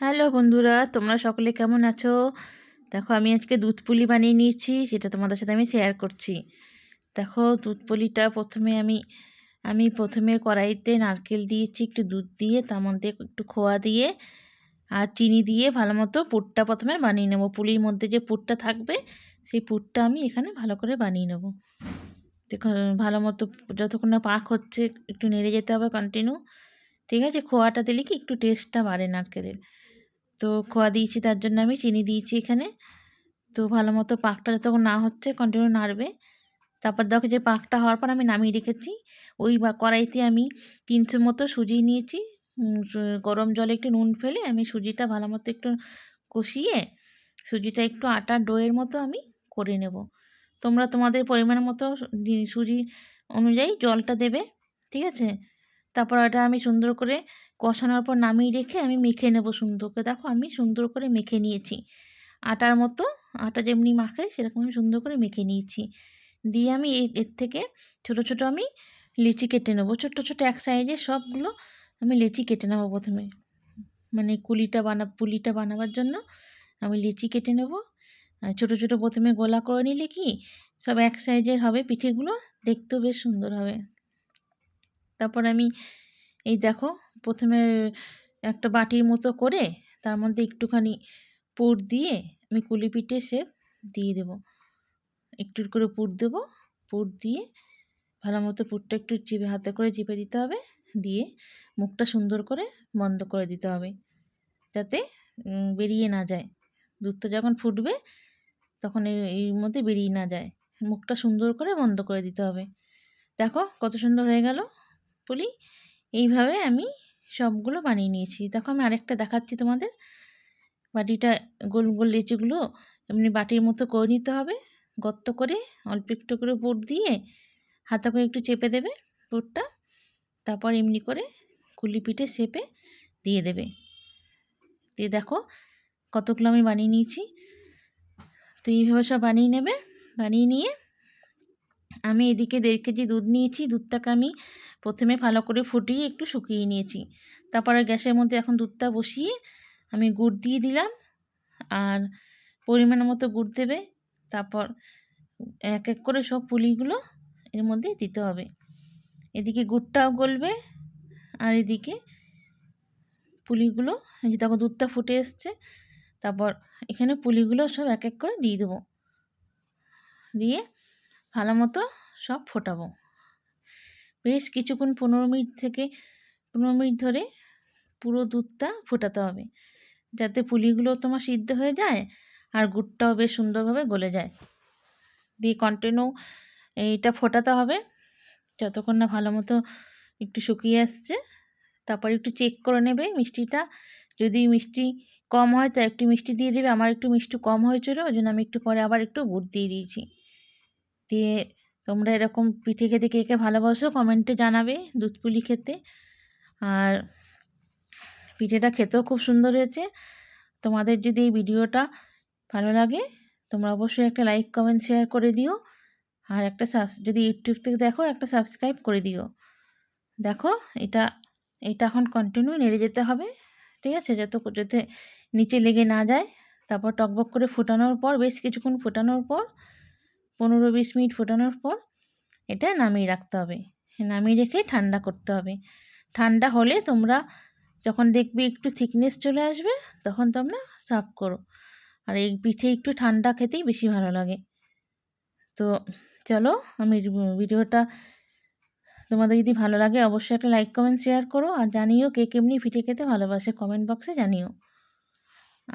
Hello বন্ধুরা, তোমরা সকলে কেমন আছো? দেখো আমি আজকে দুধ পুলি বানিয়ে নিয়েছি, সেটা তোমাদের সাথে আমি শেয়ার করছি। দেখো দুধ পুলিটা প্রথমে আমি প্রথমে কড়াইতে নারকেল দিয়েছি, একটু দুধ দিয়ে তার মধ্যে একটু খোয়া দিয়ে আর চিনি দিয়ে ভালো মতো পুরটা প্রথমে বানিয়ে নেবো। পুলির মধ্যে যে পুরটা থাকবে সেই পুরটা আমি এখানে ভালো করে বানিয়ে নেবো। দেখো ভালো মতো যতক্ষণ না পাক হচ্ছে একটু নেড়ে যেতে হবে কন্টিনিউ। ঠিক আছে, খোয়াটা দিলে কি একটু টেস্টটা বাড়ে নারকেলের। তো খোয়া দিয়েছি, তার জন্য আমি চিনি দিয়েছি এখানে। তো ভালো মতো পাকটা যতক্ষণ না হচ্ছে কন্টিনিউ নাড়বে। তারপর দেখো যে পাকটা হওয়ার পর আমি নামিয়ে রেখেছি। ওই কড়াইতে আমি 300 মতো সুজি নিয়েছি। গরম জলে একটু নুন ফেলে আমি সুজিটা ভালো মতো একটু কষিয়ে সুজিটা একটু আটার ডোয়ের মতো আমি করে নেব। তোমরা তোমাদের পরিমাণ মতো সুজি অনুযায়ী জলটা দেবে। ঠিক আছে, তারপর এটা আমি সুন্দর করে কষানোর পর নামিয়ে রেখে আমি মেখে নেব সুন্দর করে। দেখো আমি সুন্দর করে মেখে নিয়েছি, আটার মতো, আটা যেমনি মাখে সেরকম আমি সুন্দর করে মেখে নিয়েছি। দিয়ে আমি এর থেকে ছোট ছোট আমি লিচি কেটে নেবো, ছোট্ট ছোট এক সাইজের সবগুলো আমি লিচি কেটে নেবো প্রথমে। মানে পুলিটা বানাবার জন্য আমি লিচি কেটে নেব। ছোট ছোট প্রথমে গোলা করে নিলে কি সব এক সাইজের হবে, পিঠেগুলো দেখতেও বেশ সুন্দর হবে। তারপর আমি এই দেখো প্রথমে একটা বাটির মতো করে তার মধ্যে একটুখানি পুর দিয়ে আমি কুলি পিঠে শেপ দিয়ে দেবো। একটু করে পুর দেবো, পুর দিয়ে ভালো মতো পুরটা একটু চিপে হাতে করে চিপে দিতে হবে। দিয়ে মুখটা সুন্দর করে বন্ধ করে দিতে হবে যাতে বেরিয়ে না যায়। দুধটা যখন ফুটবে তখন এর মধ্যে বেরিয়ে না যায়, মুখটা সুন্দর করে বন্ধ করে দিতে হবে। দেখো কত সুন্দর হয়ে গেল পুলি। এইভাবে আমি সবগুলো বানিয়ে নিয়েছি। দেখো আমি আরেকটা দেখাচ্ছি তোমাদের। বাটিটা গোল গোল লিচিগুলো এমনি বাটির মতো করে নিতে হবে, গর্ত করে অল্প একটু করে পুর দিয়ে হাতা করে একটু চেপে দেবে পুরটা। তারপর এমনি করে কুলি পিঠে শেপে দিয়ে দেবে। দিয়ে দেখো কতগুলো আমি বানিয়ে নিয়েছি। তো এইভাবে সব বানিয়ে নেবে। বানিয়ে নিয়ে আমি এদিকে 1.5 কেজি দুধ নিয়েছি। দুধটাকে আমি প্রথমে ভালো করে ফুটিয়ে একটু শুকিয়ে নিয়েছি। তারপরে গ্যাসের মধ্যে এখন দুধটা বসিয়ে আমি গুড় দিয়ে দিলাম, আর পরিমাণ মতো গুড় দেবে। তারপর এক এক করে সব পুলিগুলো এর মধ্যে দিতে হবে। এদিকে গুড়টাও গলবে আর এদিকে পুলিগুলো, এই যে দেখো দুধটা ফুটে এসছে। তারপর এখানে পুলিগুলো সব এক এক করে দিয়ে দেবো, দিয়ে ভালো মতো সব ফোটাবো। বেশ কিছুক্ষণ 15 মিনিট ধরে পুরো দুধটা ফোটাতে হবে যাতে পুলিগুলো তোমার সিদ্ধ হয়ে যায় আর গুড়টাও বেশ সুন্দরভাবে গলে যায়। দিয়ে কন্টিনিউ এইটা ফোটাতে হবে যতক্ষণ না ভালো মতো একটু শুকিয়ে আসছে। তারপর একটু চেক করে নেবে মিষ্টিটা, যদি মিষ্টি কম হয় তো একটু মিষ্টি দিয়ে দেবে। আমার একটু মিষ্টি কম হয়েছিল, ওই জন্য আমি একটু পরে আবার একটু গুড় দিয়ে দিয়েছি। দিয়ে তোমরা এরকম পিঠে খেতে কে কে ভালোবাসো কমেন্টে জানাবে দুধ পুলি খেতে। আর পিঠেটা খেতেও খুব সুন্দর হয়েছে। তোমাদের যদি এই ভিডিওটা ভালো লাগে তোমরা অবশ্যই একটা লাইক কমেন্ট শেয়ার করে দিও, আর একটা যদি ইউটিউব থেকে দেখো একটা সাবস্ক্রাইব করে দিও। দেখো এটা এটা এখন কন্টিনিউ নেড়ে যেতে হবে। ঠিক আছে, যাতে নিচে লেগে না যায়। তারপর টকবক করে ফোটানোর পর বেশ কিছুক্ষণ ফোটানোর পর 15-20 মিনিট ফোটানোর পর এটা নামিয়ে রাখতে হবে। নামিয়ে রেখে ঠান্ডা করতে হবে। ঠান্ডা হলে তোমরা যখন দেখবে একটু থিকনেস চলে আসবে তখন তোমরা সার্ভ করো। আর এই পিঠে একটু ঠান্ডা খেতেই বেশি ভালো লাগে। তো চলো, আমি ভিডিওটা তোমাদের যদি ভালো লাগে অবশ্যই একটা লাইক কমেন্ট শেয়ার করো, আর জানিও কে কেমনি পিঠে খেতে ভালোবাসে কমেন্ট বক্সে জানিও।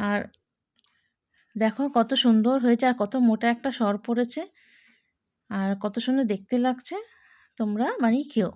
আর দেখো কত সুন্দর হয়েছে আর কত মোটা একটা সর পড়েছে আর কত সুন্দর দেখতে লাগছে। তোমরা বানিয়ে খেও।